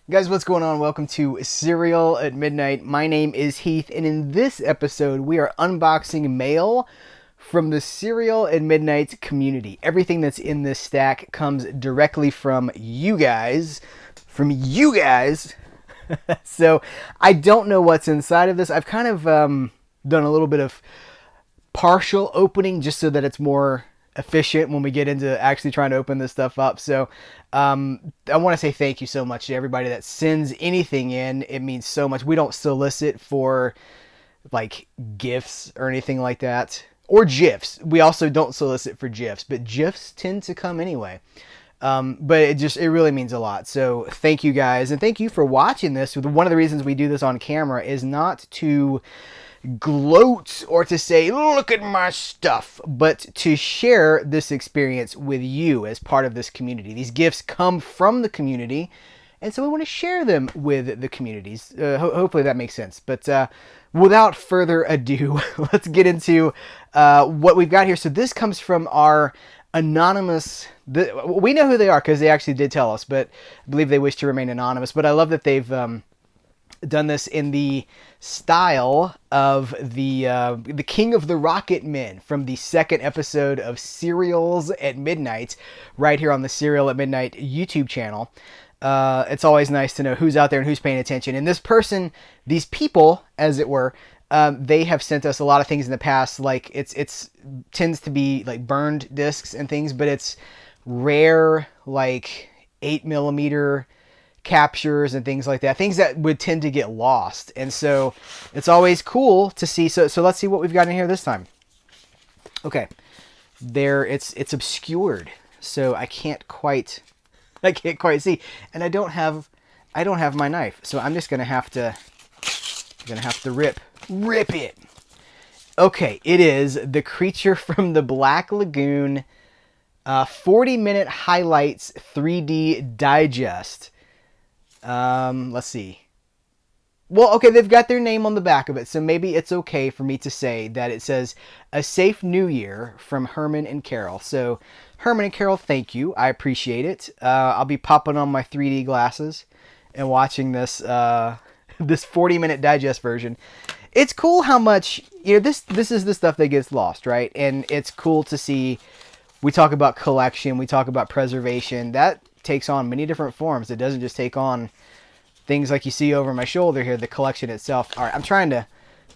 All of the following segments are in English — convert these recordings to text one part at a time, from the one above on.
Guys, what's going on? Welcome to Serial at Midnight. My name is Heath, and in this episode, we are unboxing mail from the Serial at Midnight community. Everything that's in this stack comes directly from you guys. So I don't know what's inside of this. I've kind of done a little bit of partial opening just so that it's more efficient when we get into actually trying to open this stuff up. So I want to say thank you so much to everybody that sends anything in. It means so much. We don't solicit for like gifts or anything like that, or GIFs. We also don't solicit for GIFs, but GIFs tend to come anyway. But it really means a lot. So thank you guys, and thank you for watching this. One of the reasons we do this on camera is not to gloat or to say, look at my stuff, but to share this experience with you as part of this community. These gifts come from the community, and so we want to share them with the communities. Hopefully that makes sense. But without further ado, let's get into what we've got here. So this comes from our anonymous... we know who they are because they actually did tell us, but I believe they wish to remain anonymous. But I love that they've done this in the style of the King of the Rocket Men from the second episode of Serials at Midnight, right here on the Serial at Midnight YouTube channel. It's always nice to know who's out there and who's paying attention. And this person, these people, as it were, they have sent us a lot of things in the past. Like it's tends to be like burned discs and things, but it's rare, like 8mm captures and things like that, things that would tend to get lost. And so it's always cool to see. So let's see what we've got in here this time. Okay, there it's obscured, so I can't quite see, and I don't have my knife, so I'm just gonna have to rip it. Okay, it is the creature from the Black Lagoon 40-minute highlights 3D digest. Let's see. Well, okay, they've got their name on the back of it, so maybe it's okay for me to say that it says a safe new year from Herman and Carol. So Herman and Carol, thank you. I appreciate it. I'll be popping on my 3D glasses and watching this this 40-minute digest version. It's cool how much, this is the stuff that gets lost, right? And it's cool to see. We talk about collection, we talk about preservation. That takes on many different forms. It doesn't just take on things like you see over my shoulder here, the collection itself. All right, I'm trying to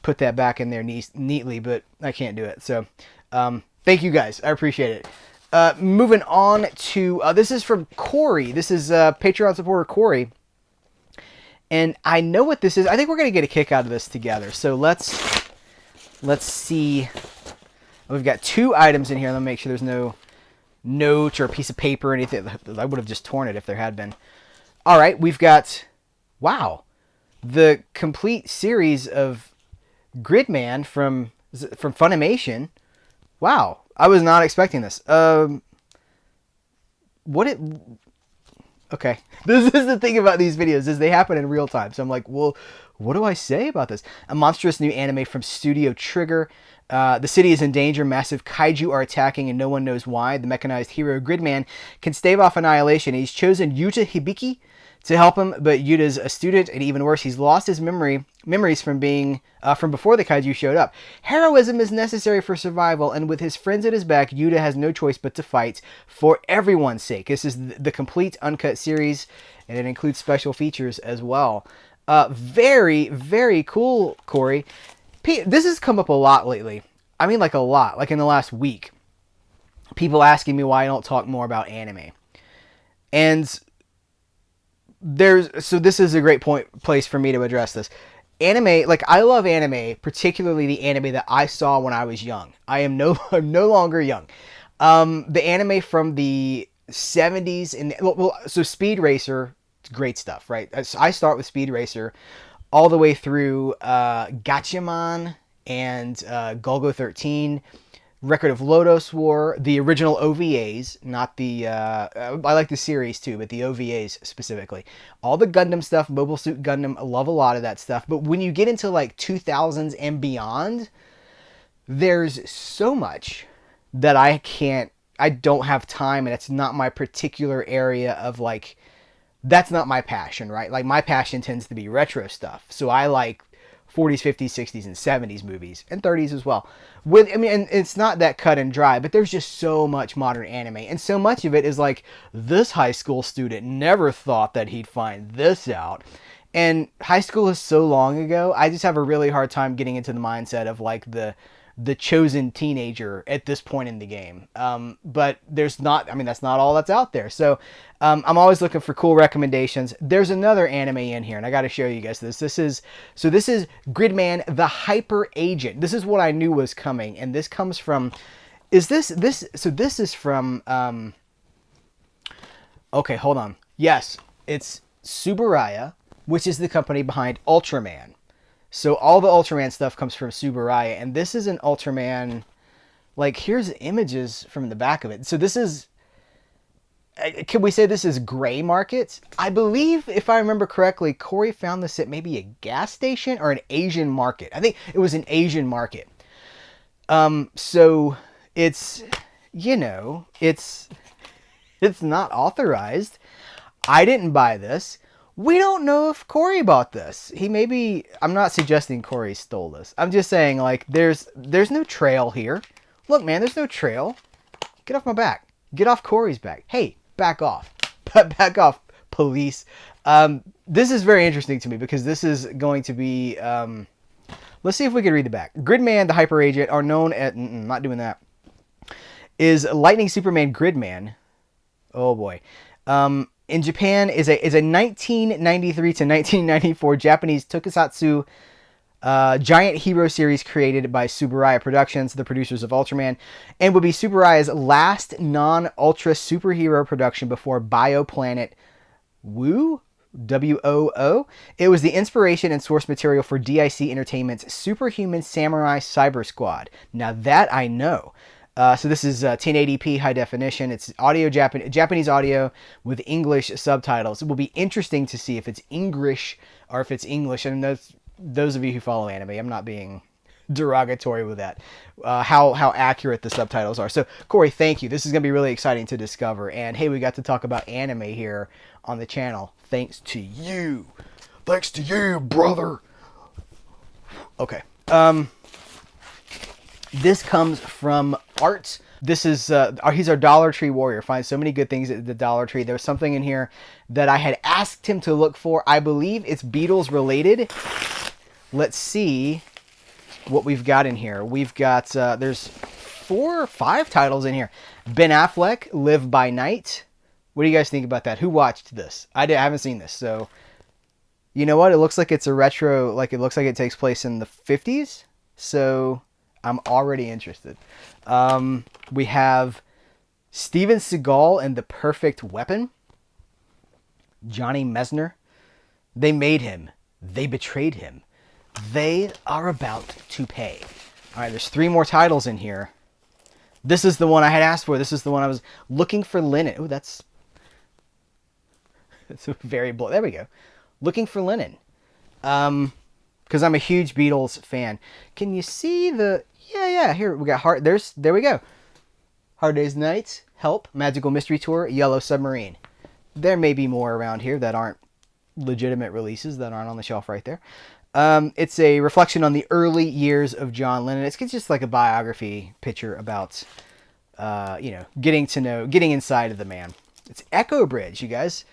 put that back in there neatly, but I can't do it. So thank you guys. I appreciate it. Moving on to, this is from Corey. This is Patreon supporter Corey. And I know what this is. I think we're going to get a kick out of this together. So let's see. We've got two items in here. Let me make sure there's no note or a piece of paper or anything. I would have just torn it if there had been. All right, we've got, wow, the complete series of Gridman from Funimation. Wow, I was not expecting this. Okay, this is the thing about these videos, is they happen in real time. So I'm like, well, what do I say about this? A monstrous new anime from Studio Trigger. The city is in danger. Massive kaiju are attacking and no one knows why. The mechanized hero Gridman can stave off annihilation. He's chosen Yuta Hibiki to help him, but Yuta's a student, and even worse, he's lost his memories from being from before the kaiju showed up. Heroism is necessary for survival, and with his friends at his back, Yuta has no choice but to fight for everyone's sake. This is the complete uncut series, and it includes special features as well. Very, very cool, Corey. This has come up a lot lately. I mean, like a lot. Like in the last week. People asking me why I don't talk more about anime. And so this is a great place for me to address this. Anime, like I love anime, particularly the anime that I saw when I was young. I'm no longer young. The anime from the 70s, so Speed Racer, it's great stuff, right? I start with Speed Racer all the way through Gatchaman and Golgo 13, Record of Lodoss War, the original OVAs, not the... I like the series too, but the OVAs specifically. All the Gundam stuff, Mobile Suit Gundam, I love a lot of that stuff. But when you get into like 2000s and beyond, there's so much that I don't have time, and it's not my particular area of like That's not my passion, right? Like my passion tends to be retro stuff. So I like 40s, 50s, 60s, and 70s movies, and 30s as well. I mean, and it's not that cut and dry, but there's just so much modern anime, and so much of it is like this high school student never thought that he'd find this out. And high school is so long ago. I just have a really hard time getting into the mindset of like the chosen teenager at this point in the game. But there's not, I mean, that's not all that's out there. So I'm always looking for cool recommendations. There's another anime in here, and I got to show you guys this. This is Gridman, the Hyper Agent. This is what I knew was coming, and this comes from. Is this? So this is from. Okay, hold on. Yes, it's Subaraya, which is the company behind Ultraman. So all the Ultraman stuff comes from Subaraya, and this is an Ultraman. Like, here's images from the back of it. So this is, can we say this is gray market? I believe, if I remember correctly, Corey found this at maybe a gas station or an Asian market. I think it was an Asian market. So it's, it's not authorized. I didn't buy this. We don't know if Corey bought this. He maybe, I'm not suggesting Corey stole this. I'm just saying, like, there's no trail here. Look, man, there's no trail. Get off my back. Get off Corey's back. Hey, back off. Back off, police. This is very interesting to me because this is going to be, let's see if we can read the back. Gridman, the Hyper Agent, are known at, not doing that, is Lightning Superman Gridman. Oh boy. In Japan is a 1993 to 1994 Japanese tokusatsu giant hero series created by Subaraya Productions, the producers of Ultraman, and would be Subaraya's last non-ultra superhero production before Bioplanet Woo? WOO. It was the inspiration and source material for DIC Entertainment's Superhuman Samurai Cyber Squad. Now that I know. So this is 1080p high definition. It's audio Japanese audio with English subtitles. It will be interesting to see if it's English or if it's English. And those of you who follow anime, I'm not being derogatory with that. How accurate the subtitles are. So Corey, thank you. This is going to be really exciting to discover. And hey, we got to talk about anime here on the channel. Thanks to you. Thanks to you, brother. Okay. This comes from Art. This is, he's our Dollar Tree warrior. Finds so many good things at the Dollar Tree. There was something in here that I had asked him to look for. I believe it's Beatles related. Let's see what we've got in here. We've got, there's 4 or 5 titles in here. Ben Affleck, Live by Night. What do you guys think about that? Who watched this? I haven't seen this. So, you know what? It looks like it's a retro, like it looks like it takes place in the 50s. So I'm already interested. We have Steven Seagal and The Perfect Weapon. Johnny Mesner. They made him. They betrayed him. They are about to pay. All right, there's 3 more titles in here. This is the one I had asked for. This is the one I was looking for. Linen. Oh, that's very bold. There we go. Looking for Linen. Because I'm a huge Beatles fan. Can you see the... Yeah, here we got there we go. Hard Day's Night, Help, Magical Mystery Tour, Yellow Submarine. There may be more around here that aren't legitimate releases, that aren't on the shelf right there. It's a reflection on the early years of John Lennon. It's just like a biography picture about, getting inside of the man. It's Echo Bridge, you guys.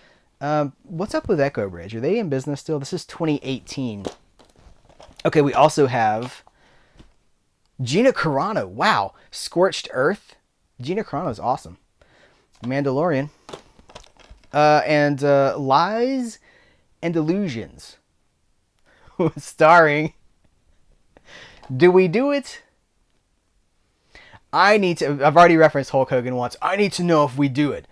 What's up with Echo Bridge? Are they in business still? This is 2018. Okay, we also have Gina Carano. Wow. Scorched Earth. Gina Carano is awesome. Mandalorian. And Lies and Illusions. Starring. Do we do it? I've already referenced Hulk Hogan once. I need to know if we do it.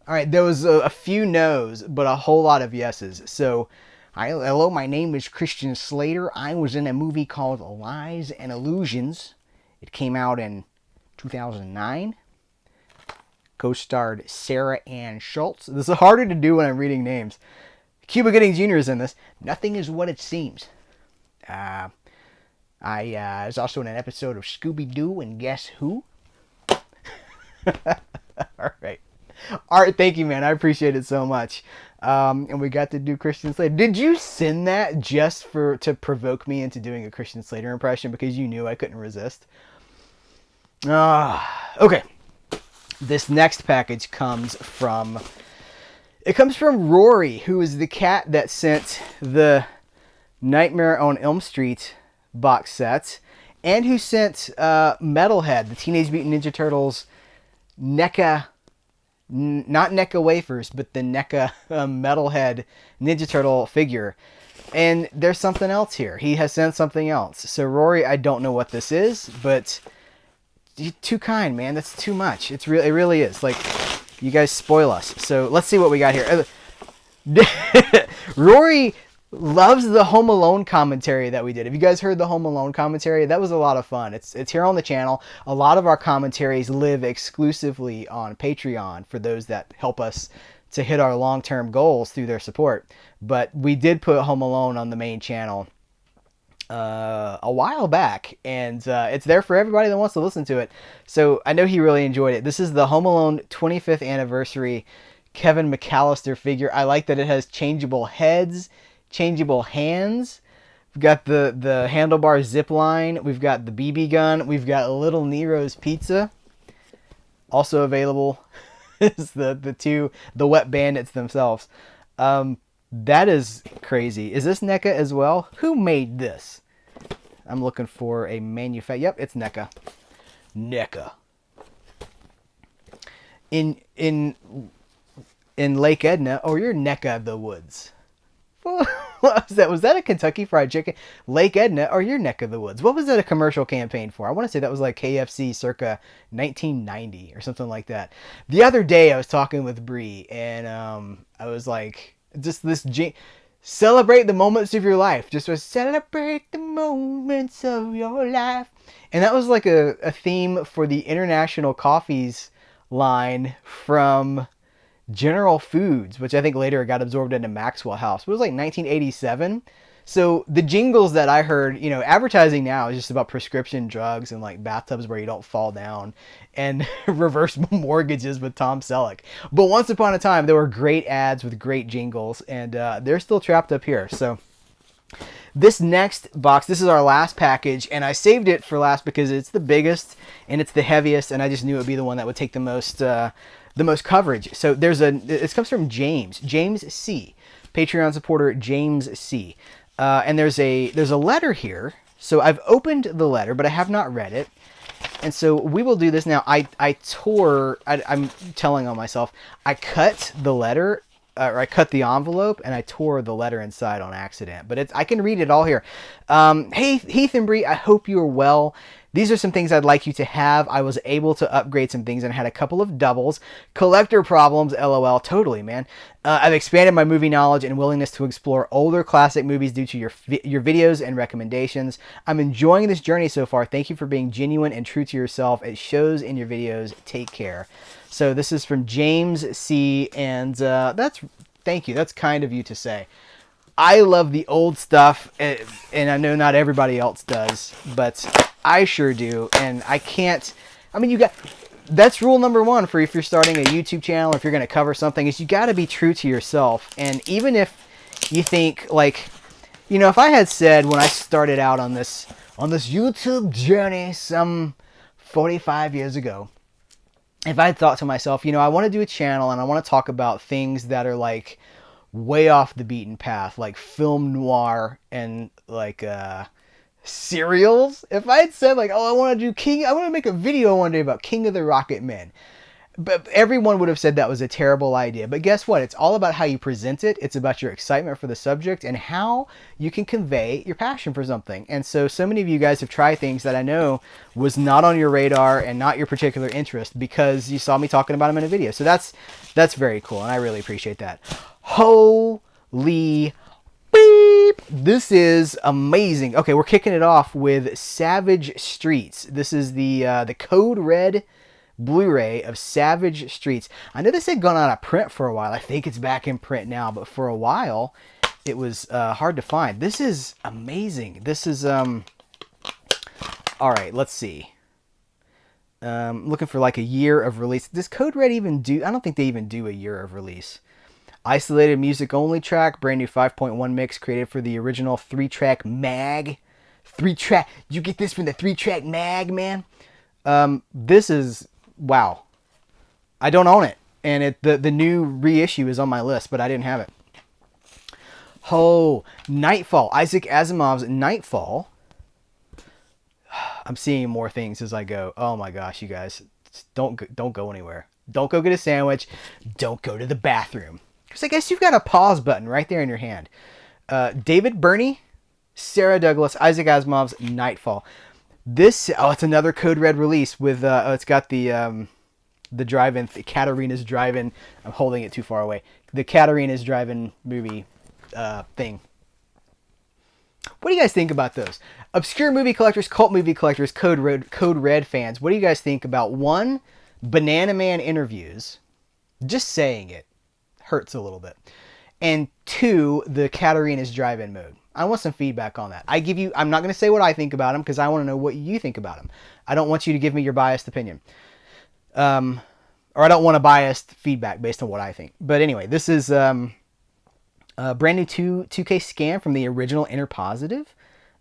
All right, there was a few no's, but a whole lot of yeses. So, hello, my name is Christian Slater. I was in a movie called Lies and Illusions. It came out in 2009. Co-starred Sarah Ann Schultz. This is harder to do when I'm reading names. Cuba Gooding Jr. is in this. Nothing is what it seems. I was also in an episode of Scooby-Doo and Guess Who? All right. Art, thank you, man. I appreciate it so much. And we got to do Christian Slater. Did you send that just to provoke me into doing a Christian Slater impression because you knew I couldn't resist? Okay. This next package comes from Rory, who is the cat that sent the Nightmare on Elm Street box set, and who sent Metalhead, the Teenage Mutant Ninja Turtles NECA, not NECA wafers, but the NECA Metalhead Ninja Turtle figure. And there's something else here. He has sent something else. So Rory, I don't know what this is, but you're too kind, man. That's too much. It really is. Like, you guys spoil us. So let's see what we got here. Rory loves the Home Alone commentary that we did. Have you guys heard the Home Alone commentary? That was a lot of fun. It's here on the channel. A lot of our commentaries live exclusively on Patreon for those that help us to hit our long-term goals through their support. But we did put Home Alone on the main channel a while back, and it's there for everybody that wants to listen to it. So I know he really enjoyed it. This is the Home Alone 25th anniversary Kevin McAllister figure. I like that it has changeable heads, changeable hands. We've got the handlebar zip line. We've got the BB gun. We've got Little Nero's Pizza. Also available is the Wet Bandits themselves. That is crazy. Is this NECA as well? Who made this? I'm looking for a manufacturer. Yep, it's NECA. NECA. In Lake Edna. Oh, you're NECA of the woods. What was that? Was that a Kentucky Fried Chicken? Lake Edna or your neck of the woods? What was that a commercial campaign for? I want to say that was like KFC circa 1990 or something like that. The other day I was talking with Bree, and I was like, just this celebrate the moments of your life. Just to celebrate the moments of your life. And that was like a theme for the International Coffees line from General Foods, which I think later got absorbed into Maxwell House. It was like 1987. So the jingles that I heard, advertising now is just about prescription drugs and like bathtubs where you don't fall down and reverse mortgages with Tom Selleck. But once upon a time, there were great ads with great jingles, and they're still trapped up here. So this next box, this is our last package, and I saved it for last because it's the biggest and it's the heaviest, and I just knew it would be the one that would take the most coverage. So it comes from James C, Patreon supporter James C, and there's a letter here. So I've opened the letter, but I have not read it, and so we will do this now. I'm telling on myself. I cut the letter, or I cut the envelope, and I tore the letter inside on accident. But I can read it all here. Hey Heath and Bree, I hope you are well. These are some things I'd like you to have. I was able to upgrade some things and had a couple of doubles. Collector problems, LOL. Totally, man. I've expanded my movie knowledge and willingness to explore older classic movies due to your videos and recommendations. I'm enjoying this journey so far. Thank you for being genuine and true to yourself. It shows in your videos. Take care. So this is from James C. And thank you. That's kind of you to say. I love the old stuff, and I know not everybody else does, but I sure do. And that's rule number one for if you're starting a YouTube channel, if you're going to cover something, is you got to be true to yourself. And even if you think, like, if I had said when I started out on this YouTube journey some 45 years ago, if I had thought to myself, I want to do a channel and I want to talk about things that are like way off the beaten path, like film noir and like serials. If I had said like, I want to make a video one day about King of the Rocket Men, but everyone would have said that was a terrible idea. But guess what? It's all about how you present it. It's about your excitement for the subject and how you can convey your passion for something. And so many of you guys have tried things that I know was not on your radar and not your particular interest because you saw me talking about them in a video. So that's very cool, and I really appreciate that. Holy beep! This is amazing. Okay, we're kicking it off with Savage Streets. This is the Code Red Blu-ray of Savage Streets. I know this had gone out of print for a while. I think it's back in print now, but for a while it was hard to find. This is amazing. This is all right, let's see. Looking for like a year of release. Does Code Red even do? I don't think they even do a year of release. Isolated music only track, brand new 5.1 mix created for the original 3-track mag. 3-track. You get this from the 3-track mag, man. This is wow. I don't own it, and the new reissue is on my list, but I didn't have it. Oh, Nightfall. Isaac Asimov's Nightfall. I'm seeing more things as I go. Oh my gosh, you guys, don't go anywhere. Don't go get a sandwich. Don't go to the bathroom. Because I guess you've got a pause button right there in your hand. David Burney, Sarah Douglas, Isaac Asimov's Nightfall. This, it's another Code Red release with, it's got the drive-in, Katarina's Drive-In. I'm holding it too far away. The Katarina's Drive-In movie thing. What do you guys think about those? Obscure movie collectors, cult movie collectors, Code Red fans. What do you guys think about one, Banana Man interviews? Just saying it hurts a little bit. And two, the Katarina's Drive-In mode. I want some feedback on that. I'm not going to say what I think about them because I want to know what you think about them. I don't want you to give me your biased opinion. Or I don't want a biased feedback based on what I think. But anyway, this is a brand new 2K scan from the original Inner Positive.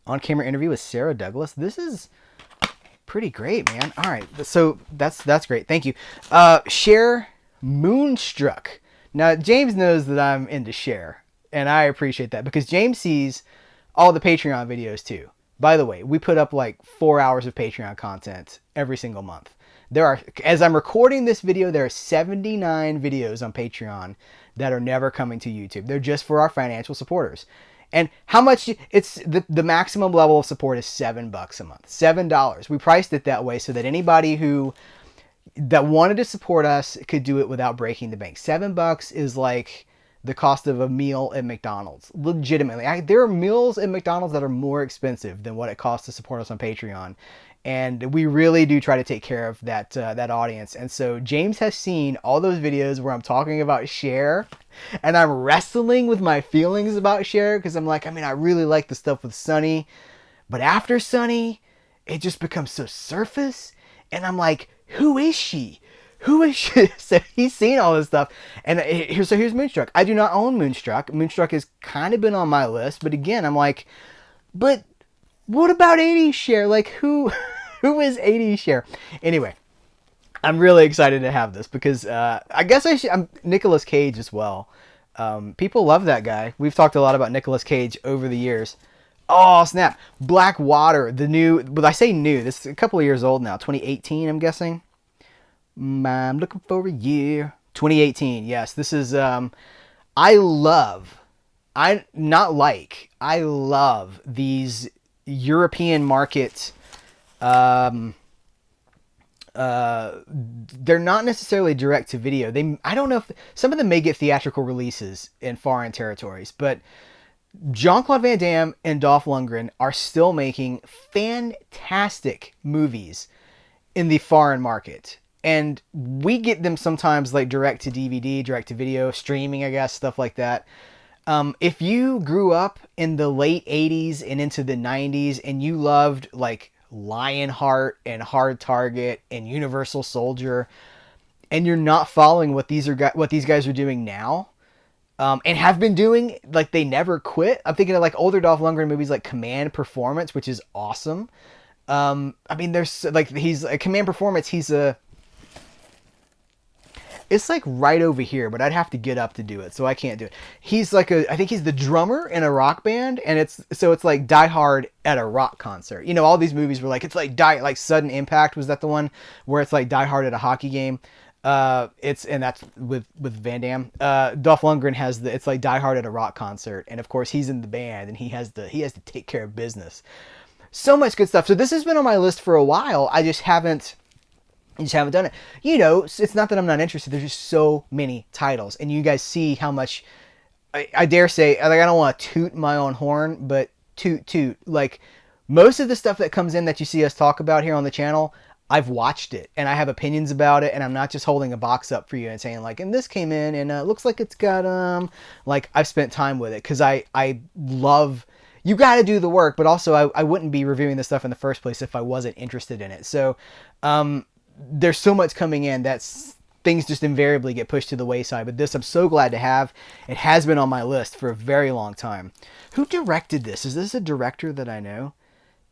On-camera interview with Sarah Douglas. This is pretty great, man. All right, so that's great. Thank you. Cher Moonstruck. Now, James knows that I'm into Cher, and I appreciate that because James sees all the Patreon videos too. By the way, we put up like 4 hours of Patreon content every single month. There are, as I'm recording this video, there are 79 videos on Patreon that are never coming to YouTube. They're just for our financial supporters. And how much it's the maximum level of support is $7 a month. $7. We priced it that way so that anybody that wanted to support us could do it without breaking the bank. $7 is like the cost of a meal at McDonald's. Legitimately. There are meals at McDonald's that are more expensive than what it costs to support us on Patreon. And we really do try to take care of that audience. And so James has seen all those videos where I'm talking about Cher, and I'm wrestling with my feelings about Cher because I'm like, I really like the stuff with Sunny, but after Sunny, it just becomes so surface. And I'm like, who is she? Who is she? So he's seen all this stuff. And here's Moonstruck. I do not own Moonstruck. Moonstruck has kind of been on my list, but again, I'm like, but what about 80s Cher? Like, who is 80s Cher? Anyway, I'm really excited to have this because I guess I'm Nicolas Cage as well. People love that guy. We've talked a lot about Nicolas Cage over the years. Oh, snap. Black Water, the new, but I say new, this is a couple of years old now. 2018, I'm guessing. I'm looking for a year. 2018, yes. This is, I love these European market, they're not necessarily direct to video. I don't know if some of them may get theatrical releases in foreign territories, but Jean-Claude Van Damme and Dolph Lundgren are still making fantastic movies in the foreign market. And we get them sometimes like direct to DVD, direct to video, streaming, I guess, stuff like that. If you grew up in the late 80s and into the 90s and you loved like Lionheart and Hard Target and Universal Soldier, and you're not following what these guys are doing now, and have been doing, like they never quit. I'm thinking of like older Dolph Lundgren movies like Command Performance, which is awesome. There's like he's a Command Performance. It's like right over here, but I'd have to get up to do it, so I can't do it. He's like I think he's the drummer in a rock band, and it's like Die Hard at a rock concert. You know, all these movies were like, it's like Sudden Impact, was that the one where it's like Die Hard at a hockey game? And that's with Van Damme. Dolph Lundgren it's like Die Hard at a rock concert, and of course he's in the band, and he has to take care of business. So much good stuff. So this has been on my list for a while. I just haven't done it. You know, it's not that I'm not interested. There's just so many titles, and you guys see how much. I dare say, like, I don't want to toot my own horn, but toot. Like, most of the stuff that comes in that you see us talk about here on the channel, I've watched it, and I have opinions about it, and I'm not just holding a box up for you and saying, like, and this came in, and it looks like it's got, like, I've spent time with it, because I love. You got to do the work, but also I wouldn't be reviewing this stuff in the first place if I wasn't interested in it. So, there's so much coming in that's things just invariably get pushed to the wayside. But this I'm so glad to have. It has been on my list for a very long time. Who directed this? Is this a director that I know?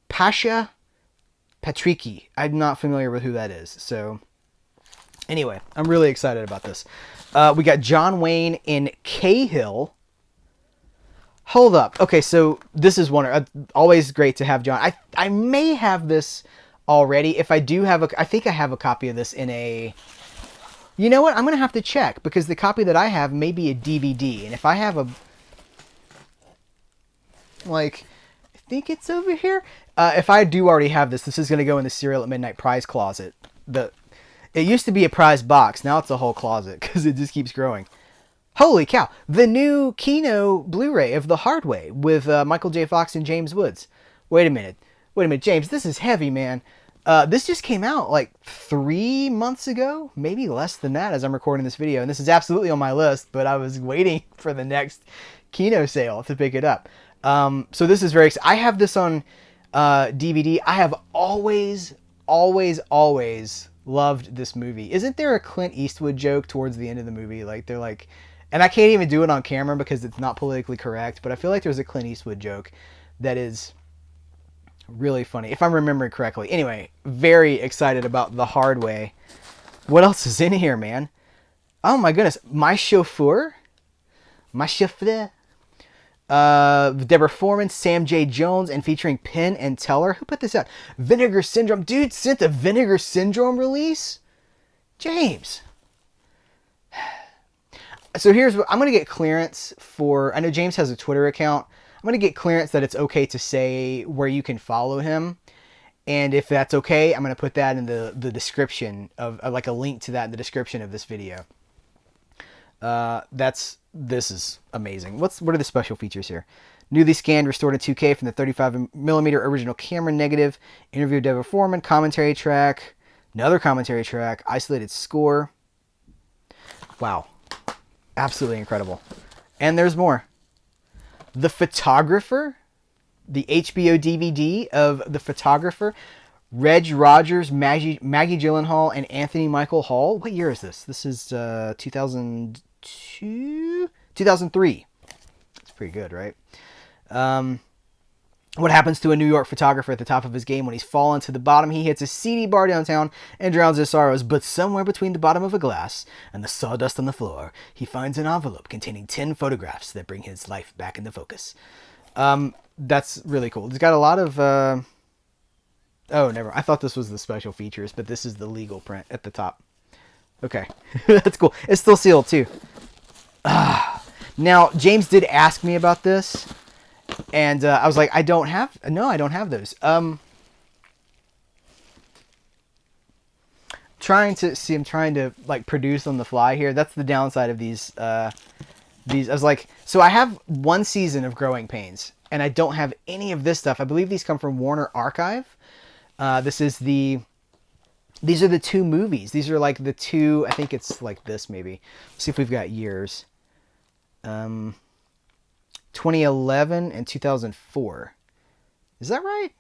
Pasha Patricky. I'm not familiar with who that is. So anyway, I'm really excited about this. We got John Wayne in Cahill. Hold up. Okay, so this is one. Always great to have John. I may have this already. If I do have I think I have a copy of this in a... You know what? I'm going to have to check because the copy that I have may be a DVD. And if I have a... Like, I think it's over here. If I do already have this, this is going to go in the Serial at Midnight prize closet. It used to be a prize box. Now it's a whole closet because it just keeps growing. Holy cow. The new Kino Blu-ray of The Hard Way with Michael J. Fox and James Woods. Wait a minute, James. This is heavy, man. This just came out like 3 months ago. Maybe less than that as I'm recording this video. And this is absolutely on my list, but I was waiting for the next Kino sale to pick it up. So this is very exciting. I have this on DVD. I have always loved this movie. Isn't there a Clint Eastwood joke towards the end of the movie? Like they're like, and I can't even do it on camera because it's not politically correct, but I feel like there's a Clint Eastwood joke that is really funny, if I'm remembering correctly. Anyway, very excited about The Hard Way. What else is in here, man? Oh my goodness. My Chauffeur. Deborah Foreman, Sam J. Jones, and featuring Penn and Teller. Who put this out? Vinegar Syndrome. Dude sent a Vinegar Syndrome release? James. So here's what... I'm going to get clearance for... I know James has a Twitter account. I'm going to get clearance that it's okay to say where you can follow him. And if that's okay, I'm going to put that in the description of... like a link to that in the description of this video. This is amazing. What are the special features here? Newly scanned, restored in 2K from the 35mm original camera negative. Interview with Deborah Foreman. Commentary track. Another commentary track. Isolated score. Wow. Absolutely incredible. And there's more. The Photographer. The HBO DVD of The Photographer. Reg Rogers, Maggie Gyllenhaal, and Anthony Michael Hall. What year is this? This is 2003. That's pretty good, right? What happens to a New York photographer at the top of his game when he's fallen to the bottom? He hits a seedy bar downtown and drowns his sorrows. But somewhere between the bottom of a glass and the sawdust on the floor, he finds an envelope containing 10 photographs that bring his life back into focus. That's really cool. It's got a lot of... Oh, never. I thought this was the special features, but this is the legal print at the top. Okay. That's cool. It's still sealed, too. Now, James did ask me about this, and I was like, I don't have those. I'm trying to, like, produce on the fly here. That's the downside of these. I was like, so I have one season of Growing Pains, and I don't have any of this stuff. I believe these come from Warner Archive. These are the two movies. These are like the two, I think it's like this maybe. Let's see if we've got years. 2011 and 2004. Is that right?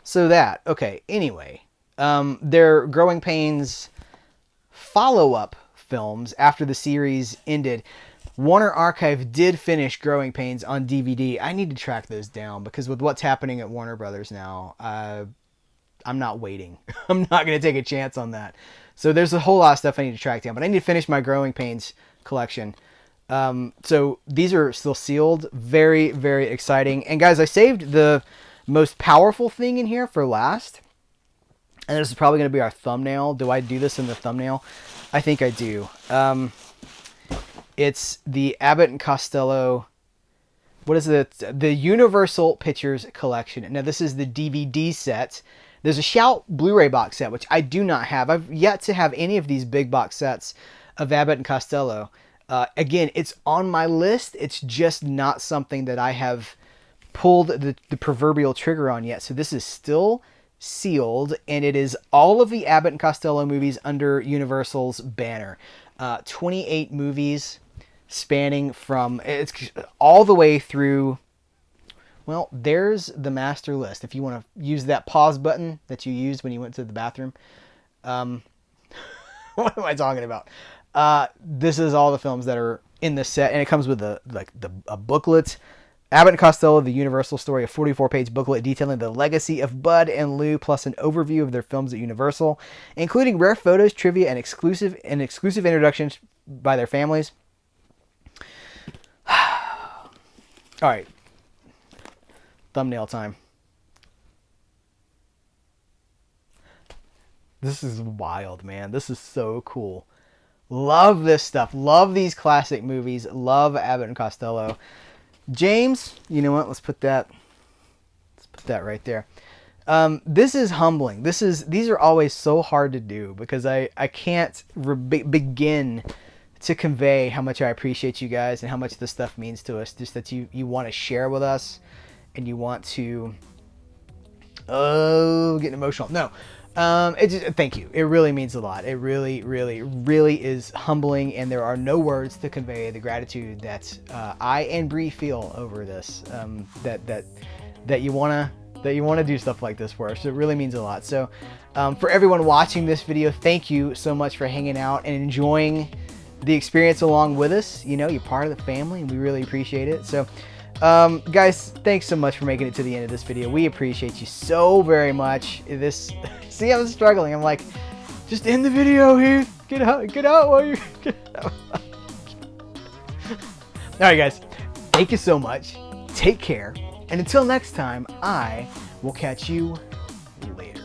So that, okay, anyway. They're Growing Pains follow-up films after the series ended. Warner Archive did finish Growing Pains on DVD. I need to track those down because with what's happening at Warner Brothers now, I'm not waiting. I'm not going to take a chance on that. So there's a whole lot of stuff I need to track down, but I need to finish my Growing Pains collection. So these are still sealed. Very, very exciting. And guys, I saved the most powerful thing in here for last. And this is probably going to be our thumbnail. Do I do this in the thumbnail? I think I do. It's the Abbott and Costello, what is it? The Universal Pictures Collection. Now, this is the DVD set. There's a Shout Blu-ray box set, which I do not have. I've yet to have any of these big box sets of Abbott and Costello. Again, it's on my list. It's just not something that I have pulled the proverbial trigger on yet. So this is still sealed, and it is all of the Abbott and Costello movies under Universal's banner. 28 movies spanning from, it's all the way through, well, there's the master list. If you want to use that pause button that you used when you went to the bathroom, What am I talking about? This is all the films that are in this set, and it comes with a booklet. Abbott and Costello, the Universal story, a 44-page booklet detailing the legacy of Bud and Lou, plus an overview of their films at Universal, including rare photos, trivia, and exclusive introductions by their families. All right, thumbnail time. This is wild, man. This is so cool. Love this stuff. Love these classic movies. Love Abbott and Costello. James, you know what? Let's put that right there. This is humbling. These are always so hard to do because I can't begin to convey how much I appreciate you guys and how much this stuff means to us. Just that you want to share with us and you want to getting emotional. No. Thank you. It really means a lot. It really, really, really is humbling, and there are no words to convey the gratitude that I and Bree feel over this. That you wanna do stuff like this for us. It really means a lot. So, for everyone watching this video, thank you so much for hanging out and enjoying the experience along with us. You know, you're part of the family, and we really appreciate it. So. Guys, thanks so much for making it to the end of this video. We appreciate you so very much. See, I'm struggling. I'm like, just end the video here. Get out while you get out. All right, guys, thank you so much. Take care. And until next time, I will catch you later.